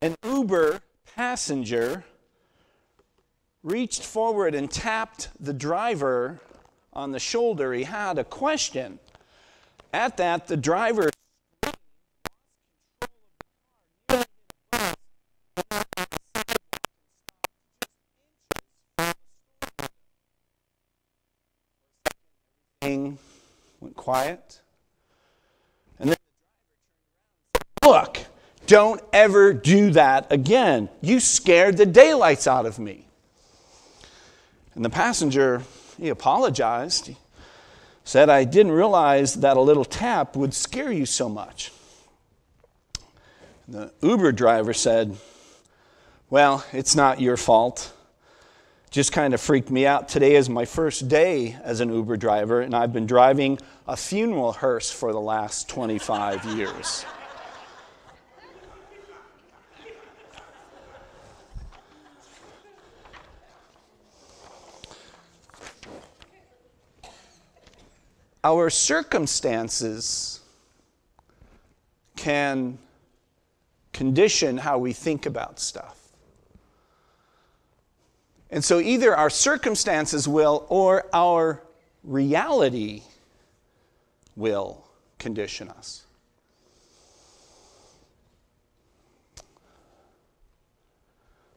An Uber passenger reached forward and tapped the driver on the shoulder. He had a question. At that, the driver went quiet. And then look, don't ever do that again. You scared the daylights out of me. And the passenger, he apologized. He said, I didn't realize that a little tap would scare you so much. And the Uber driver said, well, it's not your fault. Just kind of freaked me out. Today is my first day as an Uber driver, and I've been driving a funeral hearse for the last 25 years. Our circumstances can condition how we think about stuff. And so either our circumstances will or our reality will condition us.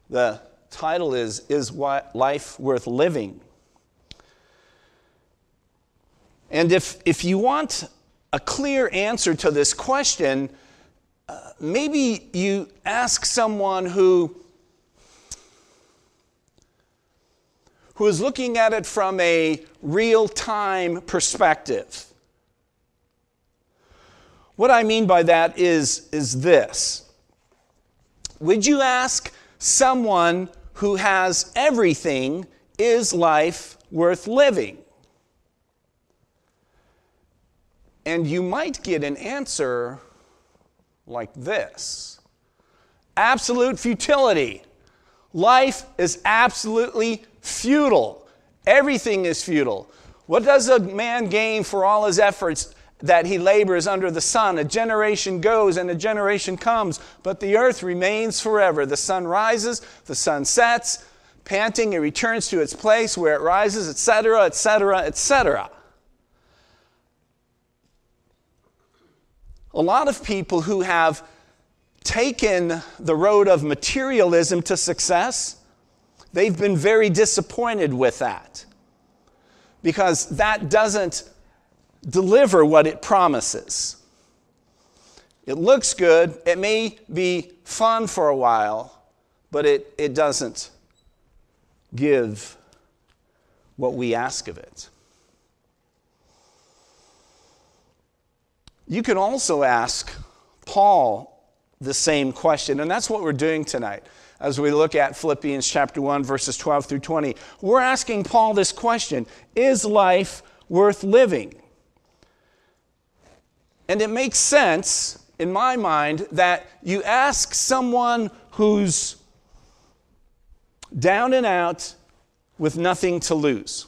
The title is What Life Worth Living? And if you want a clear answer to this question, maybe you ask someone who is looking at it from a real-time perspective. What I mean by that is this. Would you ask someone who has everything, is life worth living? And you might get an answer like this. Absolute futility. Life is absolutely futile. Everything is futile. What does a man gain for all his efforts that he labors under the sun? A generation goes and a generation comes, but the earth remains forever. The sun rises, the sun sets, panting, it returns to its place where it rises, etc., etc., etc. A lot of people who have taken the road of materialism to success, they've been very disappointed with that because that doesn't deliver what it promises. It looks good, it may be fun for a while, but it doesn't give what we ask of it. You can also ask Paul the same question, and that's what we're doing tonight as we look at Philippians chapter 1, verses 12 through 20. We're asking Paul this question: is life worth living? And it makes sense, in my mind, that you ask someone who's down and out with nothing to lose,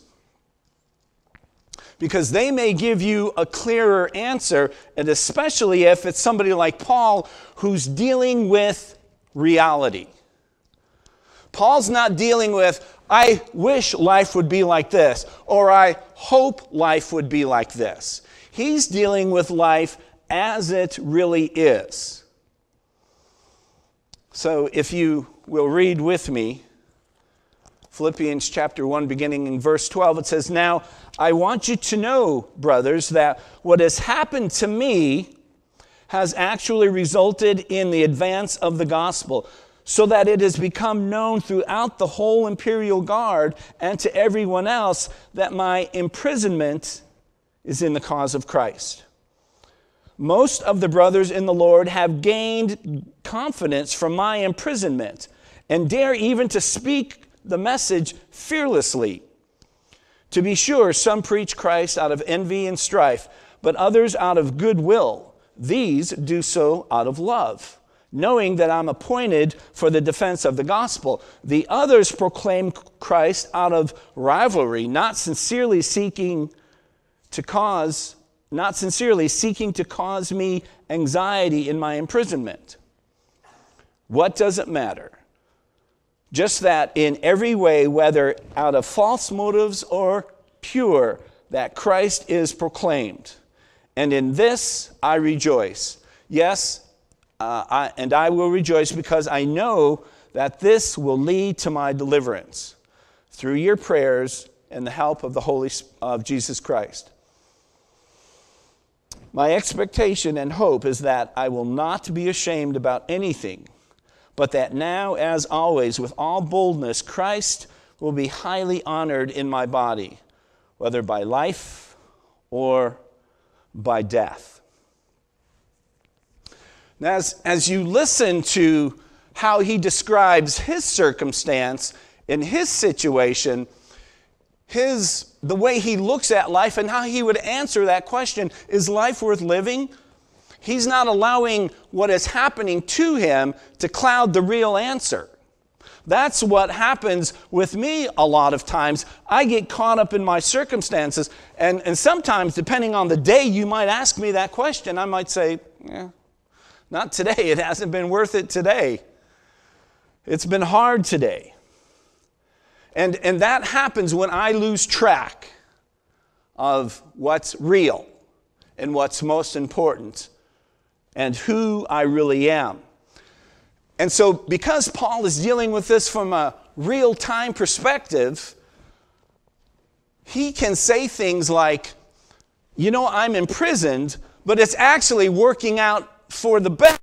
because they may give you a clearer answer, and especially if it's somebody like Paul who's dealing with reality. Paul's not dealing with, I wish life would be like this, or I hope life would be like this. He's dealing with life as it really is. So if you will read with me, Philippians chapter 1, beginning in verse 12, it says, now I want you to know, brothers, that what has happened to me has actually resulted in the advance of the gospel, so that it has become known throughout the whole imperial guard and to everyone else that my imprisonment is in the cause of Christ. Most of the brothers in the Lord have gained confidence from my imprisonment and dare even to speak the message fearlessly. To be sure, some preach Christ out of envy and strife, but others out of goodwill. These do so out of love, knowing that I'm appointed for the defense of the gospel. The others proclaim Christ out of rivalry, not sincerely seeking to cause me anxiety in my imprisonment. What does it matter? Just that in every way, whether out of false motives or pure, that Christ is proclaimed. And in this I rejoice. Yes, I will rejoice because I know that this will lead to my deliverance through your prayers and the help of Jesus Christ. My expectation and hope is that I will not be ashamed about anything, but that now, as always, with all boldness, Christ will be highly honored in my body, whether by life or by death. Now, as you listen to how he describes his circumstance in his situation, the way he looks at life and how he would answer that question, is life worth living? He's not allowing what is happening to him to cloud the real answer. That's what happens with me a lot of times. I get caught up in my circumstances, and sometimes, depending on the day, you might ask me that question. I might say, not today. It hasn't been worth it today. It's been hard today. And that happens when I lose track of what's real and what's most important and who I really am. And so because Paul is dealing with this from a real-time perspective, he can say things like, I'm imprisoned, but it's actually working out for the best.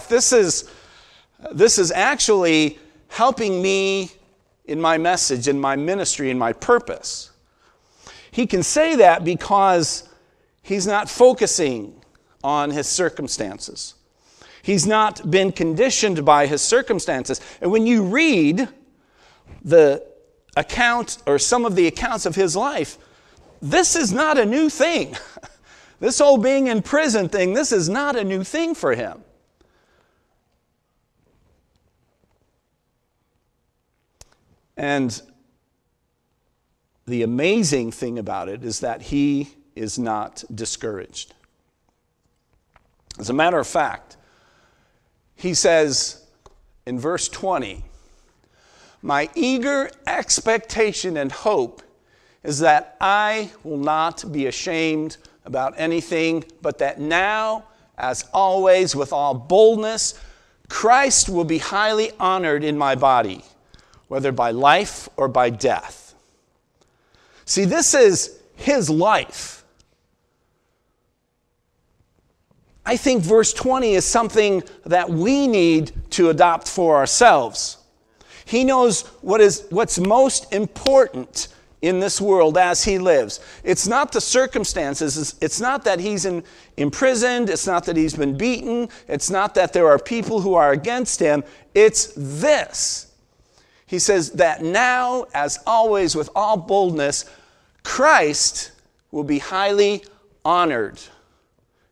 This is actually helping me in my message, in my ministry, in my purpose. He can say that because he's not focusing on his circumstances. He's not been conditioned by his circumstances. And when you read the account or some of the accounts of his life, this is not a new thing. This whole being in prison thing, this is not a new thing for him. And the amazing thing about it is that he is not discouraged. As a matter of fact, he says in verse 20, my eager expectation and hope is that I will not be ashamed about anything, but that now, as always, with all boldness, Christ will be highly honored in my body, whether by life or by death. See, this is his life. I think verse 20 is something that we need to adopt for ourselves. He knows what's most important in this world as he lives. It's not the circumstances. It's not that he's imprisoned. It's not that he's been beaten. It's not that there are people who are against him. It's this. He says that now, as always, with all boldness, Christ will be highly honored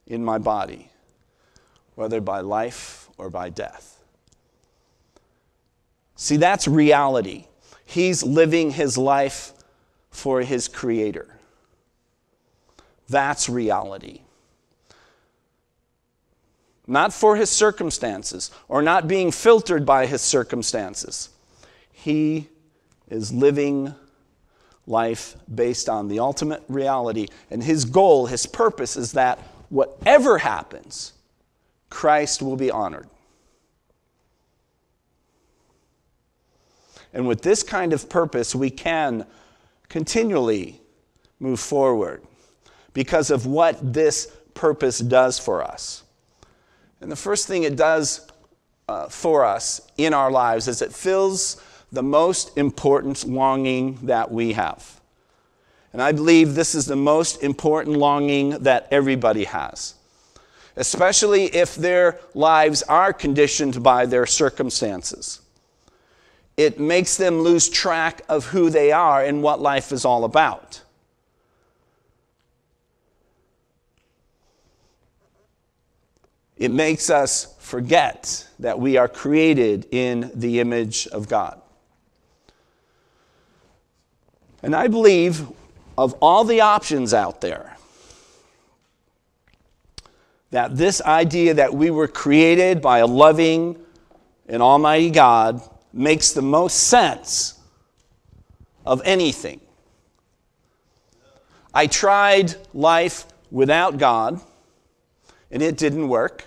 in my body, whether by life or by death. See, that's reality. He's living his life for his Creator. That's reality. Not for his circumstances or not being filtered by his circumstances. He is living life based on the ultimate reality. And his goal, his purpose is that whatever happens, Christ will be honored. And with this kind of purpose, we can continually move forward because of what this purpose does for us. And the first thing it does for us in our lives is it fills the most important longing that we have. And I believe this is the most important longing that everybody has, especially if their lives are conditioned by their circumstances. It makes them lose track of who they are and what life is all about. It makes us forget that we are created in the image of God. And I believe of all the options out there, that this idea that we were created by a loving and almighty God makes the most sense of anything. I tried life without God, and it didn't work.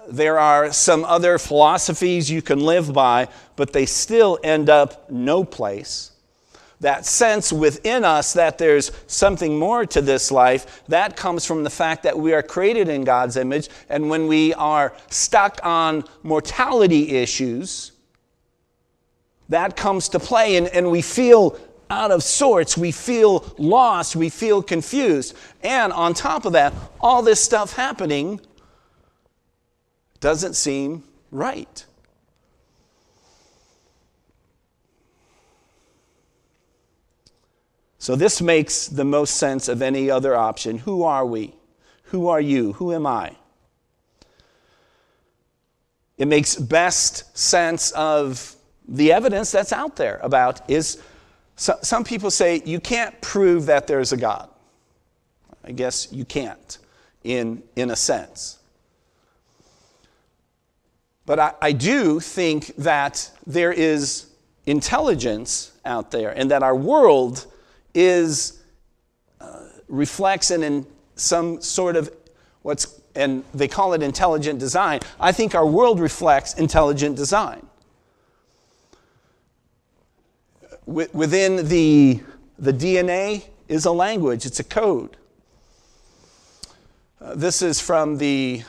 There are some other philosophies you can live by, but they still end up no place. That sense within us that there's something more to this life, that comes from the fact that we are created in God's image, and when we are stuck on mortality issues, that comes to play, and we feel out of sorts, we feel lost, we feel confused. And on top of that, all this stuff happening doesn't seem right. So this makes the most sense of any other option. Who are we? Who are you? Who am I? It makes best sense of the evidence that's out there about is. Some people say you can't prove that there's a God. I guess you can't, in a sense. But I do think that there is intelligence out there, and that our world reflects in some sort of and they call it intelligent design. I think our world reflects intelligent design. Within the DNA is a language, it's a code. This is from the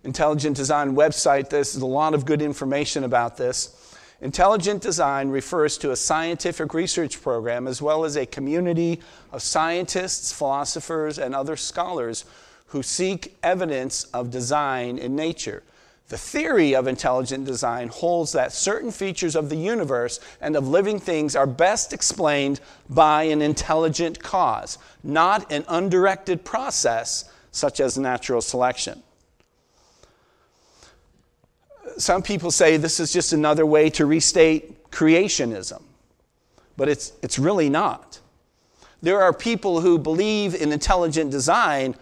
Intelligent Design website. There's a lot of good information about this. Intelligent design refers to a scientific research program as well as a community of scientists, philosophers, and other scholars who seek evidence of design in nature. The theory of intelligent design holds that certain features of the universe and of living things are best explained by an intelligent cause, not an undirected process such as natural selection. Some people say this is just another way to restate creationism, but it's really not. There are people who believe in intelligent design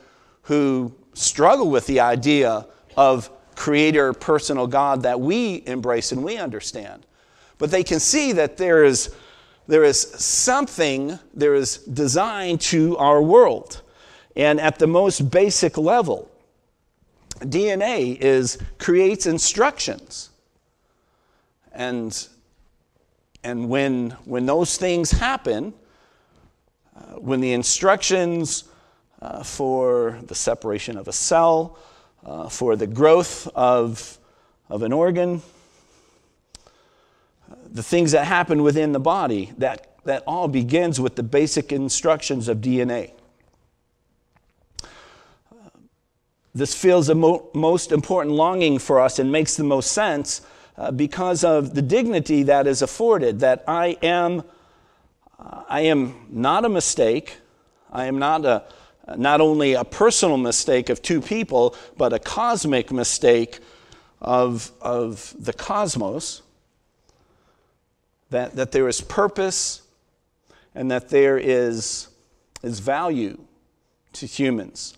who struggle with the idea of creator, personal God that we embrace and we understand. But they can see that there is design to our world. And at the most basic level, DNA creates instructions. And when those things happen, when the instructions for the separation of a cell, for the growth of an organ, the things that happen within the body, that all begins with the basic instructions of DNA. This feels the most important longing for us and makes the most sense because of the dignity that is afforded, that I am not a mistake. I am not only a personal mistake of two people, but a cosmic mistake of the cosmos, that there is purpose and that there is value to humans.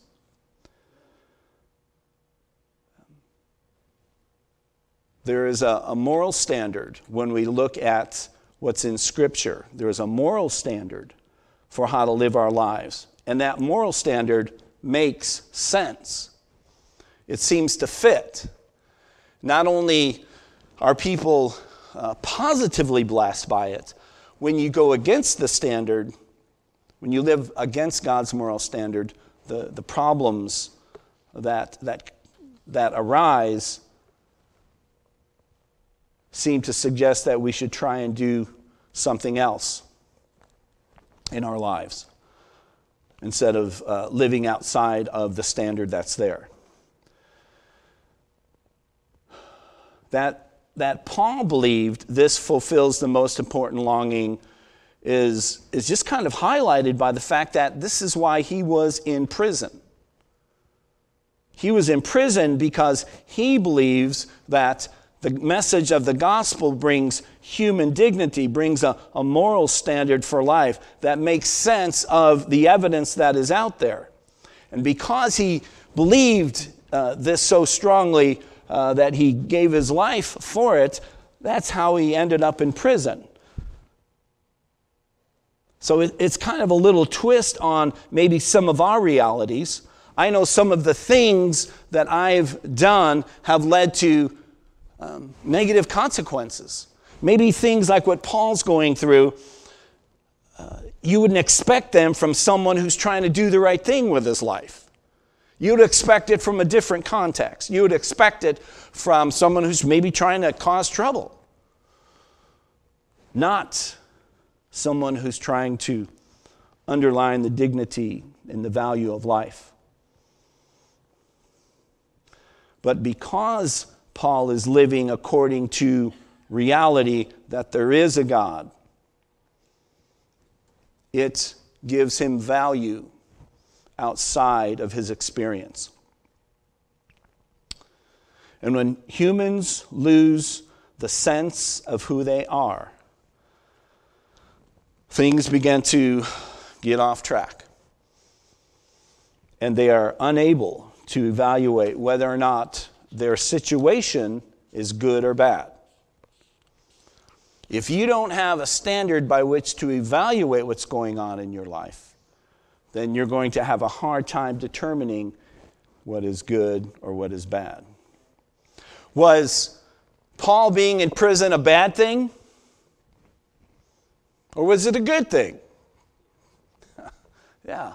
There is a moral standard when we look at what's in Scripture. There is a moral standard for how to live our lives. And that moral standard makes sense. It seems to fit. Not only are people positively blessed by it, when you go against the standard, when you live against God's moral standard, the problems that arise seem to suggest that we should try and do something else in our lives instead of living outside of the standard that's there. That Paul believed this fulfills the most important longing is just kind of highlighted by the fact that this is why he was in prison. He was in prison because he believes that The message of the gospel brings human dignity, brings a moral standard for life that makes sense of the evidence that is out there. And because he believed this so strongly that he gave his life for it, that's how he ended up in prison. So it's kind of a little twist on maybe some of our realities. I know some of the things that I've done have led to negative consequences. Maybe things like what Paul's going through, you wouldn't expect them from someone who's trying to do the right thing with his life. You would expect it from a different context. You would expect it from someone who's maybe trying to cause trouble. Not someone who's trying to underline the dignity and the value of life. But because Paul is living according to reality that there is a God, it gives him value outside of his experience. And when humans lose the sense of who they are, things begin to get off track. And they are unable to evaluate whether or not their situation is good or bad. If you don't have a standard by which to evaluate what's going on in your life, then you're going to have a hard time determining what is good or what is bad. Was Paul being in prison a bad thing? Or was it a good thing? Yeah.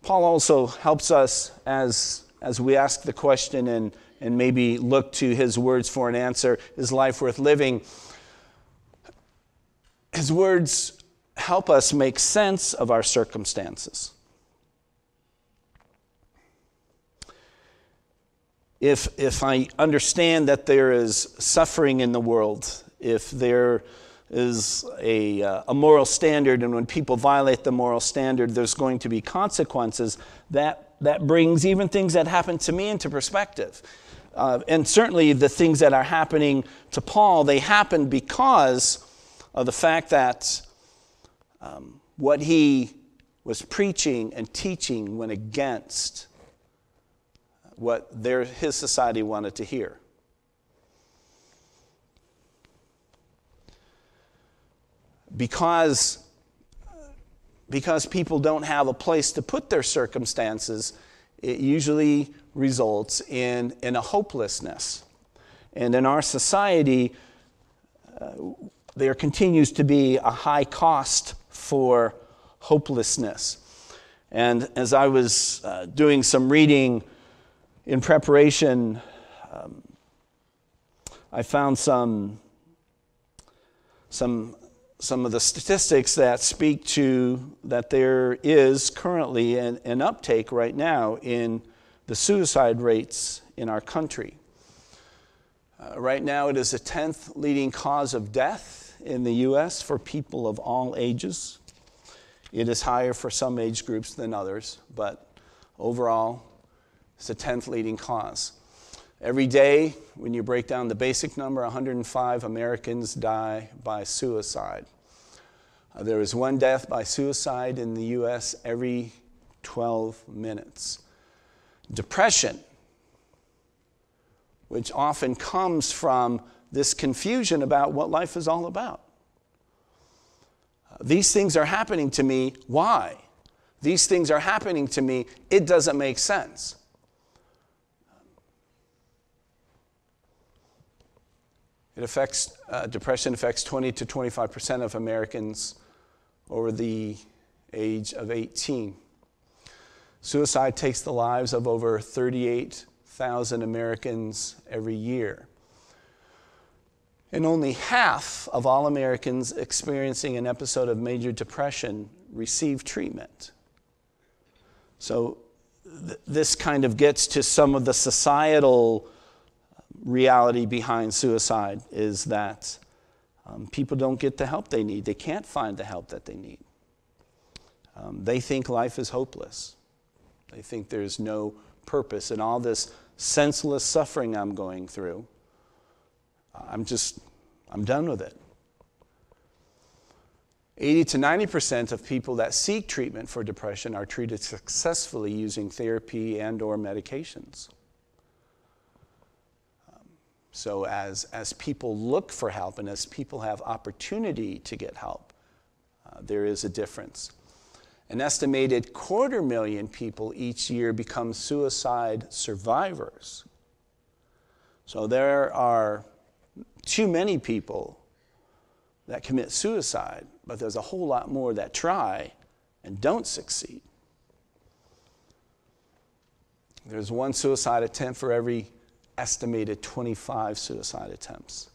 Paul also helps us as we ask the question and maybe look to his words for an answer. Is life worth living? His words help us make sense of our circumstances. If I understand that there is suffering in the world, if there is a moral standard, and when people violate the moral standard, there's going to be consequences, that brings even things that happen to me into perspective. And certainly the things that are happening to Paul, they happen because of the fact that what he was preaching and teaching went against what his society wanted to hear. Because people don't have a place to put their circumstances, it usually results in a hopelessness. And in our society, there continues to be a high cost for hopelessness. And as I was doing some reading in preparation, I found some of the statistics that speak to that there is currently an uptake right now in the suicide rates in our country. Right now it is the 10th leading cause of death in the U.S. for people of all ages. It is higher for some age groups than others, but overall it's the 10th leading cause. Every day, when you break down the basic number, 105 Americans die by suicide. There is one death by suicide in the U.S. every 12 minutes. Depression, which often comes from this confusion about what life is all about. These things are happening to me. Why? These things are happening to me. It doesn't make sense. Depression affects 20 to 25% of Americans over the age of 18. Suicide takes the lives of over 38,000 Americans every year. And only half of all Americans experiencing an episode of major depression receive treatment. So this kind of gets to some of the societal reality behind suicide, is that People don't get the help they need. They can't find the help that they need. They think life is hopeless. They think there's no purpose in all this senseless suffering I'm going through. I'm done with it. 80 to 90% of people that seek treatment for depression are treated successfully using therapy and or medications. So as people look for help and as people have opportunity to get help, there is a difference. An estimated 250,000 people each year become suicide survivors. So there are too many people that commit suicide, but there's a whole lot more that try and don't succeed. There's one suicide attempt for every estimated 25 suicide attempts.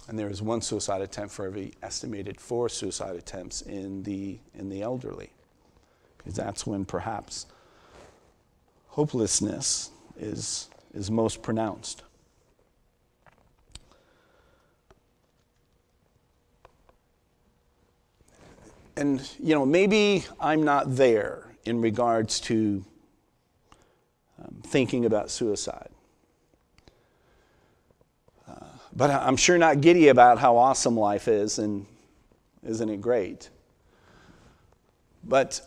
And there is one suicide attempt for every estimated 4 suicide attempts in the elderly. Because that's when perhaps hopelessness is most pronounced. And, maybe I'm not there in regards to thinking about suicide. But I'm sure not giddy about how awesome life is, and isn't it great? But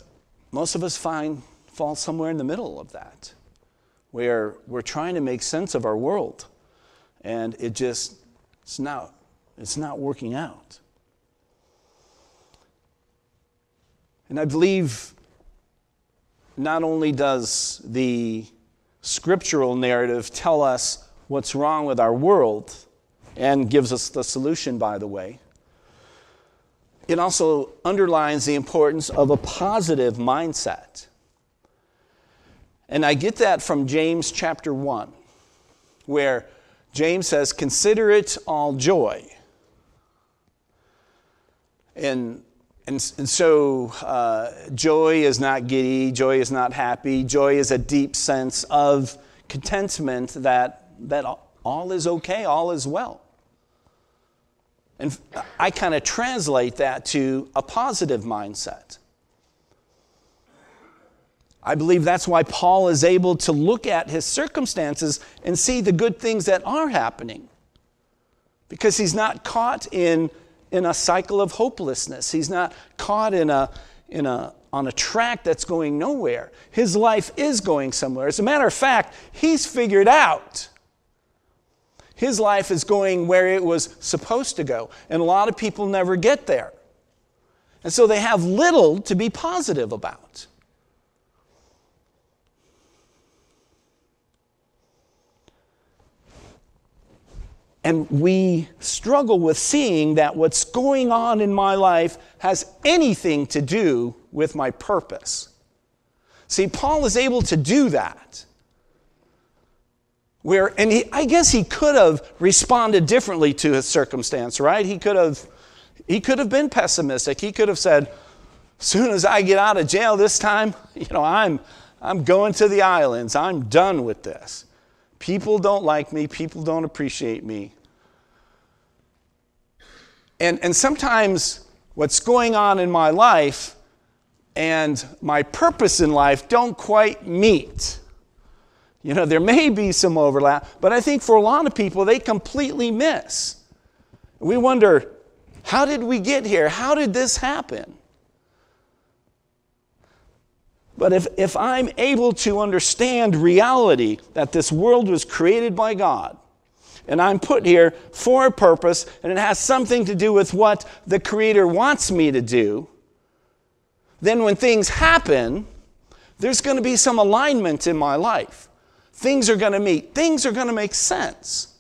most of us fall somewhere in the middle of that, where we're trying to make sense of our world, and it's not working out. And I believe not only does the scriptural narrative tell us what's wrong with our world, and gives us the solution, by the way, it also underlines the importance of a positive mindset. And I get that from James chapter 1, where James says, "Consider it all joy." And so joy is not giddy, joy is not happy, joy is a deep sense of contentment that all is okay, all is well. And I kind of translate that to a positive mindset. I believe that's why Paul is able to look at his circumstances and see the good things that are happening. Because he's not caught in a cycle of hopelessness. He's not caught on a track that's going nowhere. His life is going somewhere. As a matter of fact, he's figured out his life is going where it was supposed to go. And a lot of people never get there. And so they have little to be positive about. And we struggle with seeing that what's going on in my life has anything to do with my purpose. See, Paul is able to do that. I guess he could have responded differently to his circumstance, right? He could have been pessimistic. He could have said, as soon as I get out of jail this time, I'm going to the islands. I'm done with this. People don't like me. People don't appreciate me. And sometimes what's going on in my life and my purpose in life don't quite meet. There may be some overlap, but I think for a lot of people, they completely miss. We wonder, how did we get here? How did this happen? But if I'm able to understand reality, that this world was created by God, and I'm put here for a purpose, and it has something to do with what the Creator wants me to do, then when things happen, there's going to be some alignment in my life. Things are going to meet. Things are going to make sense.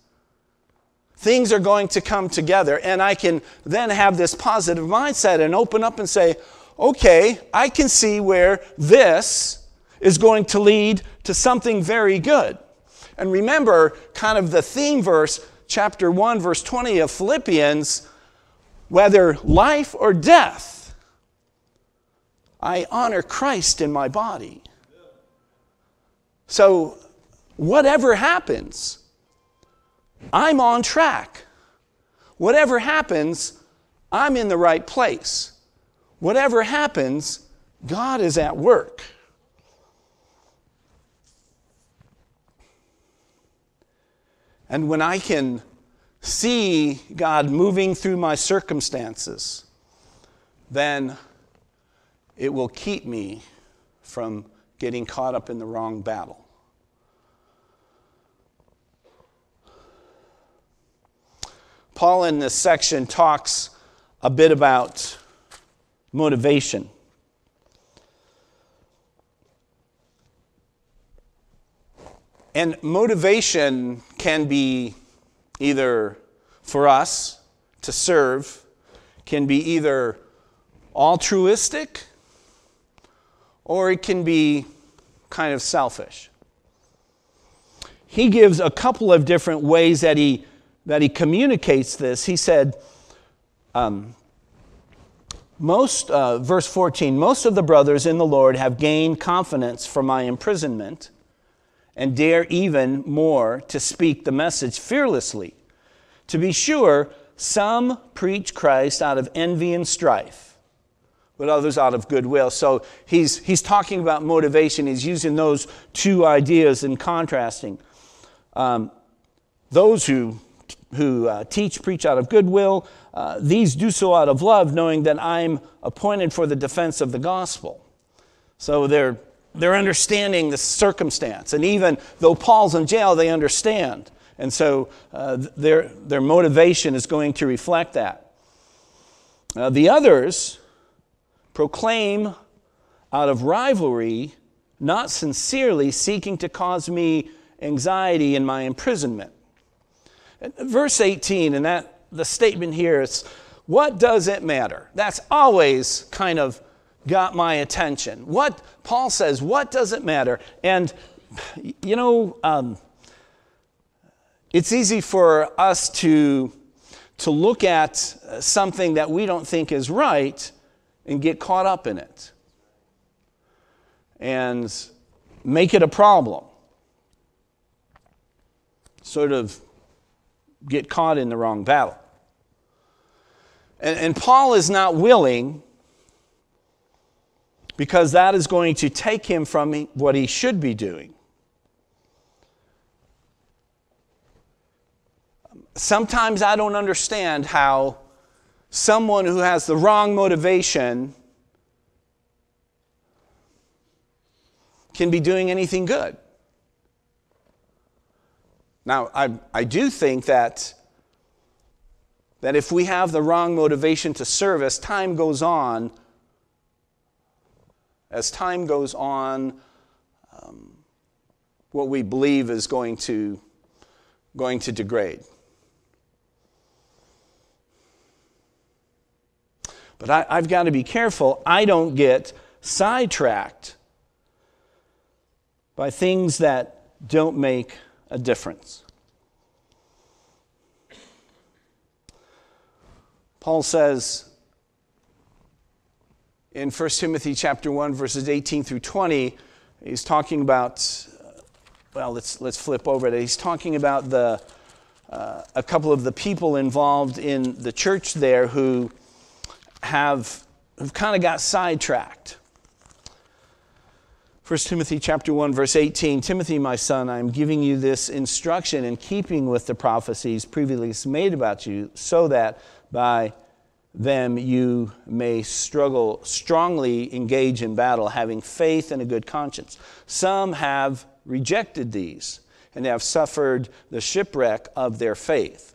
Things are going to come together, and I can then have this positive mindset and open up and say, okay, I can see where this is going to lead to something very good. And remember, kind of the theme verse, chapter 1, verse 20 of Philippians, whether life or death, I honor Christ in my body. So whatever happens, I'm on track. Whatever happens, I'm in the right place. Whatever happens, God is at work. And when I can see God moving through my circumstances, then it will keep me from getting caught up in the wrong battle. Paul in this section talks a bit about motivation. And motivation can be either for us to serve, can be either altruistic, or it can be kind of selfish. He gives a couple of different ways that he communicates this. He said, verse 14, most of the brothers in the Lord have gained confidence for my imprisonment and dare even more to speak the message fearlessly. To be sure, some preach Christ out of envy and strife, but others out of goodwill. So he's talking about motivation. He's using those two ideas and contrasting. Those who preach out of goodwill, these do so out of love, knowing that I'm appointed for the defense of the gospel. So they're understanding the circumstance. And even though Paul's in jail, they understand. And so their motivation is going to reflect that. The others proclaim out of rivalry, not sincerely seeking to cause me anxiety in my imprisonment. Verse 18, and the statement here is, what does it matter? That's always kind of got my attention. What Paul says, what does it matter? And, it's easy for us to look at something that we don't think is right and get caught up in it and make it a problem. Sort of get caught in the wrong battle. And Paul is not willing, because that is going to take him from what he should be doing. Sometimes I don't understand how someone who has the wrong motivation can be doing anything good. Now, I do think that if we have the wrong motivation to serve, as time goes on, what we believe is going to degrade. But I've got to be careful I don't get sidetracked by things that don't make a difference. Paul says in 1 Timothy chapter 1, verses 18 through 20, he's talking about, let's flip over it. He's talking about a couple of the people involved in the church there who've kind of got sidetracked. 1 Timothy chapter 1, verse 18, Timothy, my son, I am giving you this instruction in keeping with the prophecies previously made about you, so that by them you may strongly engage in battle, having faith and a good conscience. Some have rejected these and have suffered the shipwreck of their faith.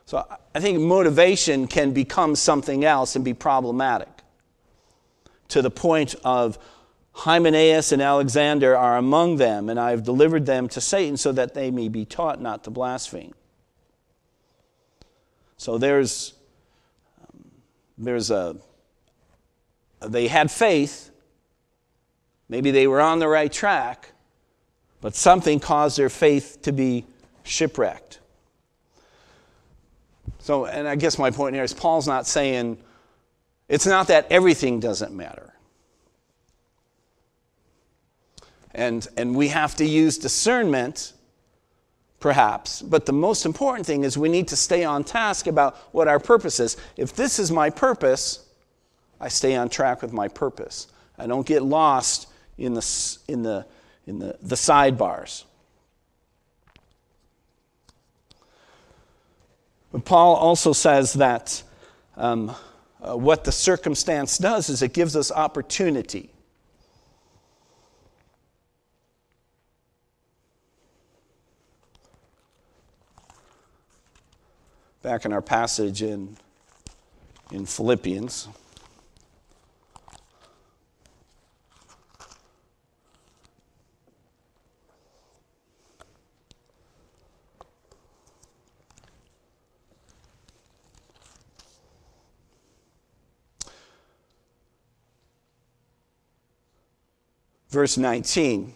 So I think motivation can become something else and be problematic, to the point of Hymenaeus and Alexander are among them, and I have delivered them to Satan so that they may be taught not to blaspheme. So they had faith, maybe they were on the right track, but something caused their faith to be shipwrecked. So, and I guess my point here is Paul's not saying, it's not that everything doesn't matter. And we have to use discernment, perhaps. But the most important thing is we need to stay on task about what our purpose is. If this is my purpose, I stay on track with my purpose. I don't get lost in the sidebars. But Paul also says that what the circumstance does is it gives us opportunity. Back in our passage in Philippians. Verse 19,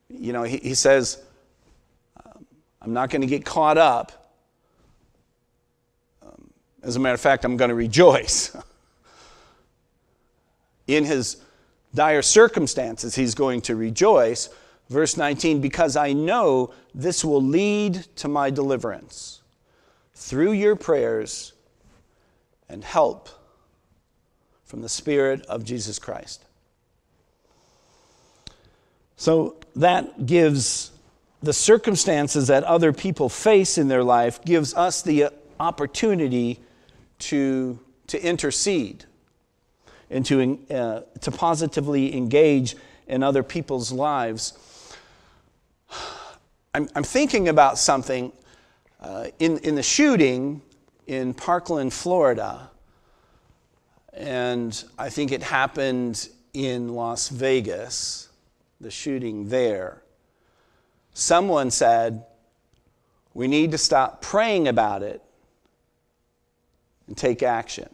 he says, I'm not going to get caught up. As a matter of fact, I'm going to rejoice. In his dire circumstances, he's going to rejoice. Verse 19, because I know this will lead to my deliverance through your prayers and help from the Spirit of Jesus Christ. So that gives the circumstances that other people face in their life, gives us the opportunity to intercede and to positively engage in other people's lives. I'm thinking about something in the shooting in Parkland, Florida, and I think it happened in Las Vegas. The shooting there. Someone said, we need to stop praying about it and take action.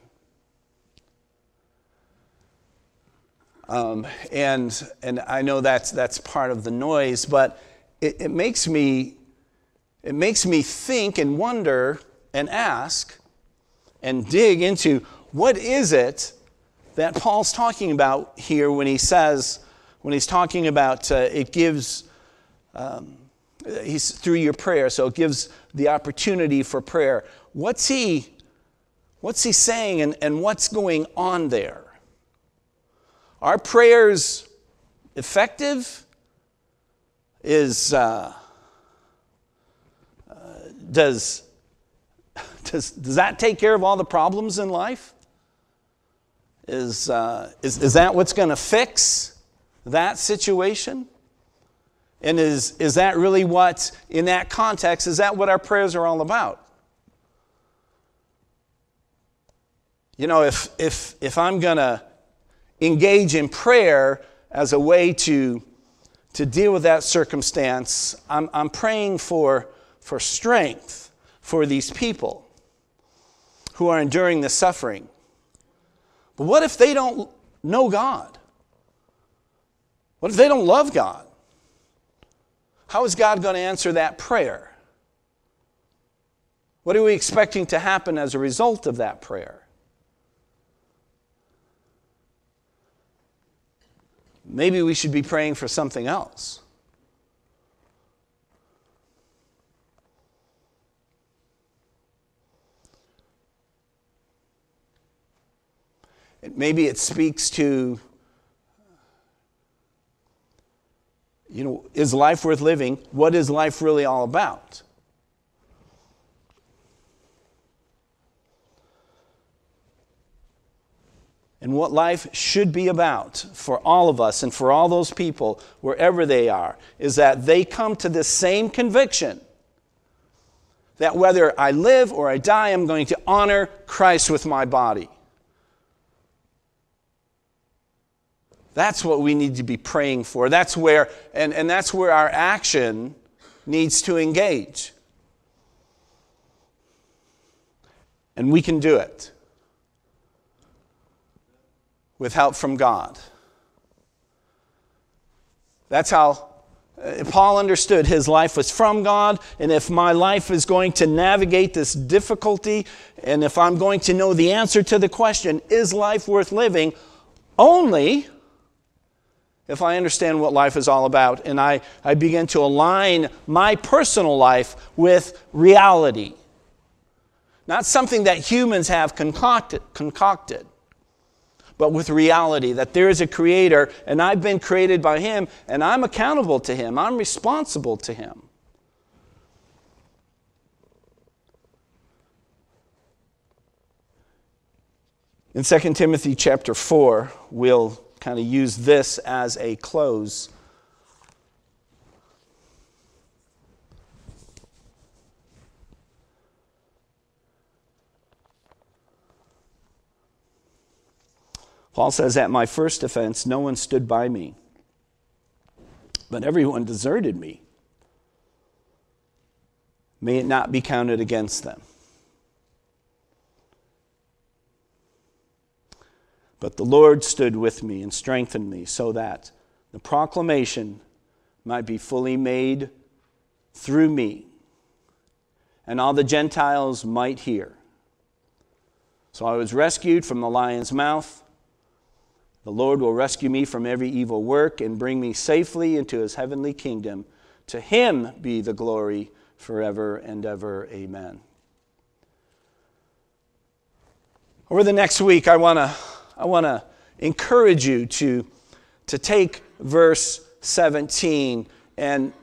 And I know that's part of the noise, but it makes me think and wonder and ask and dig into what is it that Paul's talking about here when he's talking about it gives, he's through your prayer, so it gives the opportunity for prayer. What's he saying and what's going on there? Are prayers effective? Does that take care of all the problems in life? Is that what's going to fix that situation? And is that really what, in that context, is that what our prayers are all about? If I'm going to engage in prayer as a way to deal with that circumstance, I'm praying for strength for these people who are enduring the suffering. But what if they don't know God? What if they don't love God? How is God going to answer that prayer? What are we expecting to happen as a result of that prayer? Maybe we should be praying for something else. Maybe it speaks to, is life worth living? What is life really all about? And what life should be about for all of us and for all those people, wherever they are, is that they come to this same conviction that whether I live or I die, I'm going to honor Christ with my body. That's what we need to be praying for. That's where, and that's where our action needs to engage. And we can do it with help from God. That's how Paul understood his life was from God, and if my life is going to navigate this difficulty, and if I'm going to know the answer to the question, is life worth living, only if I understand what life is all about and I begin to align my personal life with reality. Not something that humans have concocted, but with reality, that there is a creator and I've been created by him and I'm accountable to him. I'm responsible to him. In 2 Timothy chapter 4, we'll kind of use this as a close. Paul says, at my first offense, no one stood by me, but everyone deserted me. May it not be counted against them. But the Lord stood with me and strengthened me so that the proclamation might be fully made through me, and all the Gentiles might hear. So I was rescued from the lion's mouth. The Lord will rescue me from every evil work and bring me safely into his heavenly kingdom. To him be the glory forever and ever. Amen. Over the next week, I want to encourage you to take verse 17 and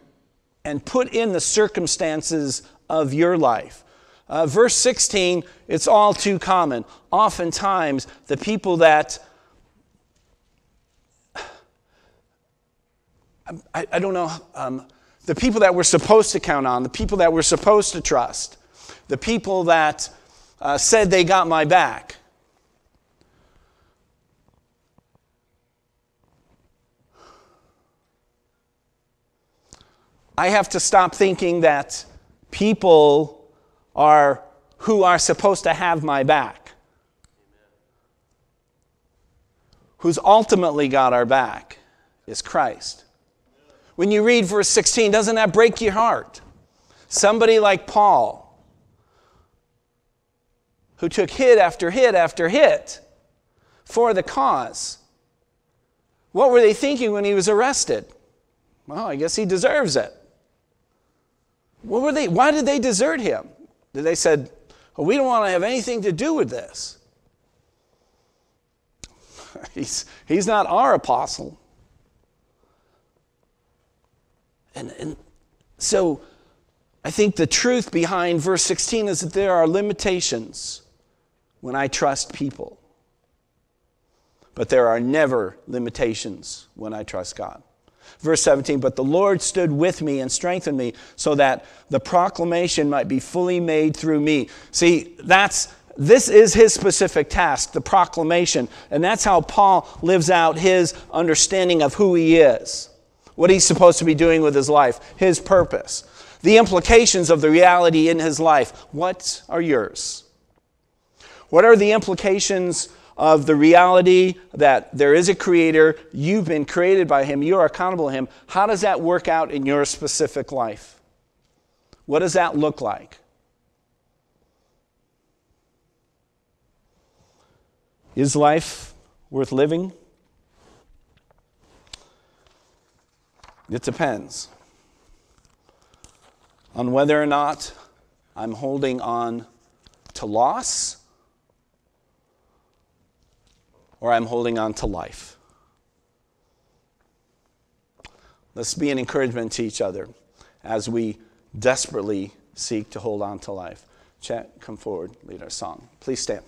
put in the circumstances of your life. Verse 16, it's all too common. Oftentimes, the people that I don't know, the people that we're supposed to count on, the people that we're supposed to trust, the people that said they got my back. I have to stop thinking that people are who are supposed to have my back. Who's ultimately got our back is Christ. When you read verse 16, doesn't that break your heart? Somebody like Paul, who took hit after hit after hit for the cause. What were they thinking when he was arrested? Well, I guess he deserves it. Why did they desert him? They said, well, we don't want to have anything to do with this. He's not our apostle. And so I think the truth behind verse 16 is that there are limitations when I trust people. But there are never limitations when I trust God. Verse 17, but the Lord stood with me and strengthened me so that the proclamation might be fully made through me. See, this is his specific task, the proclamation. And that's how Paul lives out his understanding of who he is. What he's supposed to be doing with his life, his purpose, the implications of the reality in his life. What are yours? What are the implications of the reality that there is a creator, you've been created by him, you are accountable to him? How does that work out in your specific life? What does that look like? Is life worth living? It depends on whether or not I'm holding on to loss or I'm holding on to life. Let's be an encouragement to each other as we desperately seek to hold on to life. Chet, come forward, lead our song. Please stand.